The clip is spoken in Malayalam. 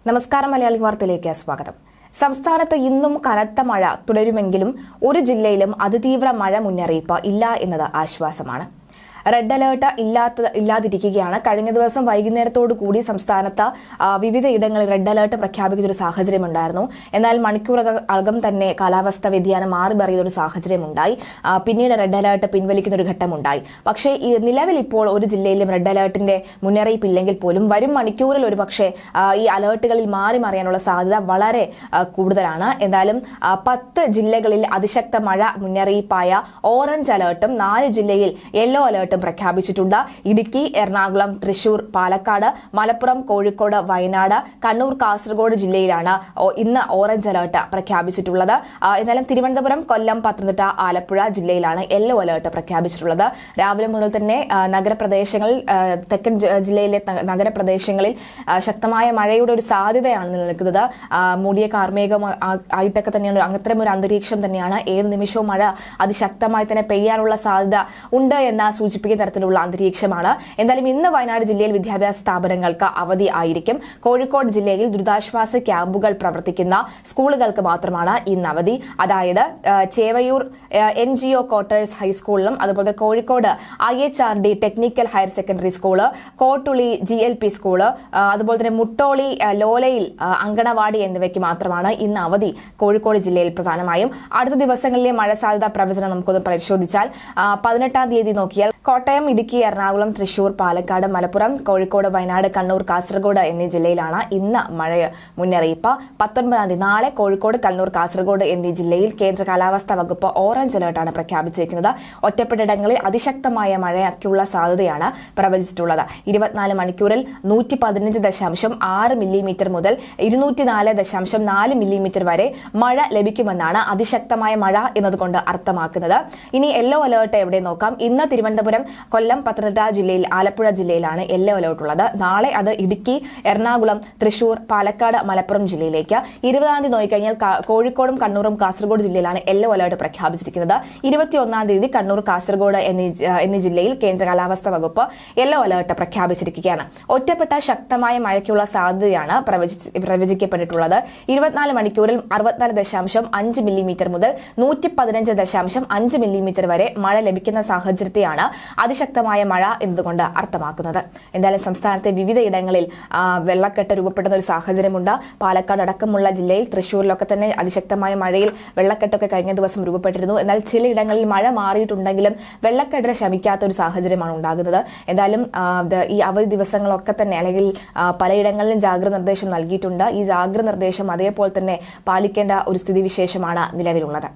നമസ്കാരം. മലയാളി വാർത്തയിലേക്ക് സ്വാഗതം. സംസ്ഥാനത്ത് ഇന്നും കനത്ത മഴ തുടരുമെങ്കിലും ഒരു ജില്ലയിലും അതിതീവ്ര മഴ മുന്നറിയിപ്പ് ഇല്ല എന്നത് ആശ്വാസമാണ്. റെഡ് അലേർട്ട് ഇല്ലാതിരിക്കുകയാണ്. കഴിഞ്ഞ ദിവസം വൈകുന്നേരത്തോടു കൂടി സംസ്ഥാനത്ത് വിവിധ ഇടങ്ങളിൽ റെഡ് അലേർട്ട് പ്രഖ്യാപിക്കുന്ന ഒരു സാഹചര്യമുണ്ടായിരുന്നു. എന്നാൽ മണിക്കൂറുകൾക്കകം തന്നെ കാലാവസ്ഥ വ്യതിയാനം മാറി മറിയുന്ന ഒരു സാഹചര്യമുണ്ടായി. പിന്നീട് റെഡ് അലേർട്ട് പിൻവലിക്കുന്ന ഒരു ഘട്ടമുണ്ടായി. പക്ഷേ നിലവിൽ ഇപ്പോൾ ഒരു ജില്ലയിലും റെഡ് അലേർട്ടിന്റെ മുന്നറിയിപ്പ് ഇല്ലെങ്കിൽ പോലും വരും മണിക്കൂറിൽ ഒരു പക്ഷേ ഈ അലേർട്ടുകളിൽ മാറി മറിയാനുള്ള സാധ്യത വളരെ കൂടുതലാണ്. എന്തായാലും 10 ജില്ലകളിൽ അതിശക്ത മഴ മുന്നറിയിപ്പായ ഓറഞ്ച് അലേർട്ടും 4 ജില്ലയിൽ യെല്ലോ അലേർട്ടും പ്രഖ്യാപിച്ചിട്ടുണ്ട്. ഇടുക്കി, എറണാകുളം, തൃശൂർ, പാലക്കാട്, മലപ്പുറം, കോഴിക്കോട്, വയനാട്, കണ്ണൂർ, കാസർഗോഡ് ജില്ലയിലാണ് ഇന്ന് ഓറഞ്ച് അലേർട്ട് പ്രഖ്യാപിച്ചിട്ടുള്ളത്. എന്നാലും തിരുവനന്തപുരം, കൊല്ലം, പത്തനംതിട്ട, ആലപ്പുഴ ജില്ലയിലാണ് യെല്ലോ അലേർട്ട് പ്രഖ്യാപിച്ചിട്ടുള്ളത്. രാവിലെ മുതൽ തന്നെ നഗരപ്രദേശങ്ങളിൽ, തെക്കൻ ജില്ലയിലെ നഗരപ്രദേശങ്ങളിൽ ശക്തമായ മഴയുടെ ഒരു സാധ്യതയാണ് നിലനിൽക്കുന്നത്. മൂടിയ കാർമേഘം ആയിട്ടൊക്കെ തന്നെയാണ്, അത്തരം ഒരു അന്തരീക്ഷം തന്നെയാണ്. ഏത് നിമിഷവും മഴ അതിശക്തമായി തന്നെ പെയ്യാനുള്ള സാധ്യത ഉണ്ട് എന്ന സൂചിപ്പിക്കുന്ന തരത്തിലുള്ള അന്തരീക്ഷമാണ്. എന്തായാലും ഇന്ന് വയനാട് ജില്ലയിൽ വിദ്യാഭ്യാസ സ്ഥാപനങ്ങൾക്ക് അവധി ആയിരിക്കും. കോഴിക്കോട് ജില്ലയിൽ ദുരിതാശ്വാസ ക്യാമ്പുകൾ പ്രവർത്തിക്കുന്ന സ്കൂളുകൾക്ക് മാത്രമാണ് ഇന്ന് അവധി. അതായത് ചേവയൂർ NGO ക്വാർട്ടേഴ്സ് ഹൈസ്കൂളിലും അതുപോലെ Kozhikode IHRD technical higher secondary school, Kottooli GLP school, അതുപോലെ തന്നെ മുട്ടോളി ലോലയിൽ അങ്കണവാടി എന്നിവയ്ക്ക് മാത്രമാണ് ഇന്ന് അവധി കോഴിക്കോട് ജില്ലയിൽ പ്രധാനമായും. അടുത്ത ദിവസങ്ങളിലെ മഴ സാധ്യതാ പ്രവചനം നമുക്കൊന്ന് പരിശോധിച്ചാൽ 18-ാം തീയതി നോക്കിയാൽ കോട്ടയം, ഇടുക്കി, എറണാകുളം, തൃശൂർ, പാലക്കാട്, മലപ്പുറം, കോഴിക്കോട്, വയനാട്, കണ്ണൂർ, കാസർഗോഡ് എന്നീ ജില്ലയിലാണ് ഇന്ന് മഴ മുന്നറിയിപ്പ്. 19-ാം തീയതി നാളെ കോഴിക്കോട്, കണ്ണൂർ, കാസർഗോഡ് എന്നീ ജില്ലയിൽ കേന്ദ്ര കാലാവസ്ഥാ വകുപ്പ് ഓറഞ്ച് അലർട്ടാണ് പ്രഖ്യാപിച്ചിരിക്കുന്നത്. ഒറ്റപ്പെട്ടയിടങ്ങളിൽ അതിശക്തമായ മഴയ്ക്കുള്ള സാധ്യതയാണ് പ്രവചിച്ചിട്ടുള്ളത്. 24 മണിക്കൂറിൽ 115.6 മില്ലിമീറ്റർ മുതൽ 204.4 മില്ലിമീറ്റർ വരെ മഴ ലഭിക്കുമെന്നാണ് അതിശക്തമായ മഴ എന്നതുകൊണ്ട് അർത്ഥമാക്കുന്നത്. ഇനി യെല്ലോ അലേർട്ട് എവിടെ നോക്കാം. ഇന്ന് തിരുവനന്തപുരം, കൊല്ലം, പത്തനംതിട്ട ജില്ലയിൽ, ആലപ്പുഴ ജില്ലയിലാണ് യെല്ലോ അലേർട്ട് ഉള്ളത്. നാളെ അത് ഇടുക്കി, എറണാകുളം, തൃശൂർ, പാലക്കാട്, മലപ്പുറം ജില്ലയിലേക്ക്. 20-ാം തീയതി നോക്കിക്കഴിഞ്ഞാൽ കോഴിക്കോടും കണ്ണൂറും കാസർഗോഡ് ജില്ലയിലാണ് യെല്ലോ അലേർട്ട് പ്രഖ്യാപിച്ചിരിക്കുന്നത്. 21-ാം തീയതി കണ്ണൂർ, കാസർഗോഡ് എന്നീ ജില്ലയിൽ കേന്ദ്ര കാലാവസ്ഥാ വകുപ്പ് യെല്ലോ അലേർട്ട് പ്രഖ്യാപിച്ചിരിക്കുകയാണ്. ഒറ്റപ്പെട്ട ശക്തമായ മഴയ്ക്കുള്ള സാധ്യതയാണ് പ്രവചിക്കപ്പെട്ടിട്ടുള്ളത്. 24 മണിക്കൂറിൽ 64.5 മില്ലിമീറ്റർ മുതൽ 115.5 മില്ലിമീറ്റർ വരെ മഴ ലഭിക്കുന്ന സാഹചര്യത്തെയാണ് അതിശക്തമായ മഴ എന്നതുകൊണ്ട് അർത്ഥമാക്കുന്നത്. എന്തായാലും സംസ്ഥാനത്തെ വിവിധ ഇടങ്ങളിൽ വെള്ളക്കെട്ട് രൂപപ്പെടുന്ന ഒരു സാഹചര്യമുണ്ട്. പാലക്കാട് അടക്കമുള്ള ജില്ലയിൽ, തൃശൂരിലൊക്കെ തന്നെ അതിശക്തമായ മഴയിൽ വെള്ളക്കെട്ടൊക്കെ കഴിഞ്ഞ ദിവസം രൂപപ്പെട്ടിരുന്നു. എന്നാൽ ചിലയിടങ്ങളിൽ മഴ മാറിയിട്ടുണ്ടെങ്കിലും വെള്ളക്കെട്ടിന് ശമിക്കാത്ത ഒരു സാഹചര്യമാണ് ഉണ്ടാകുന്നത്. എന്തായാലും ഈ അവധി ദിവസങ്ങളൊക്കെ തന്നെ അല്ലെങ്കിൽ പലയിടങ്ങളിലും ജാഗ്രത നിർദ്ദേശം നൽകിയിട്ടുണ്ട്. ഈ ജാഗ്രത നിർദ്ദേശം അതേപോലെ തന്നെ പാലിക്കേണ്ട ഒരു സ്ഥിതിവിശേഷമാണ് നിലവിലുള്ളത്.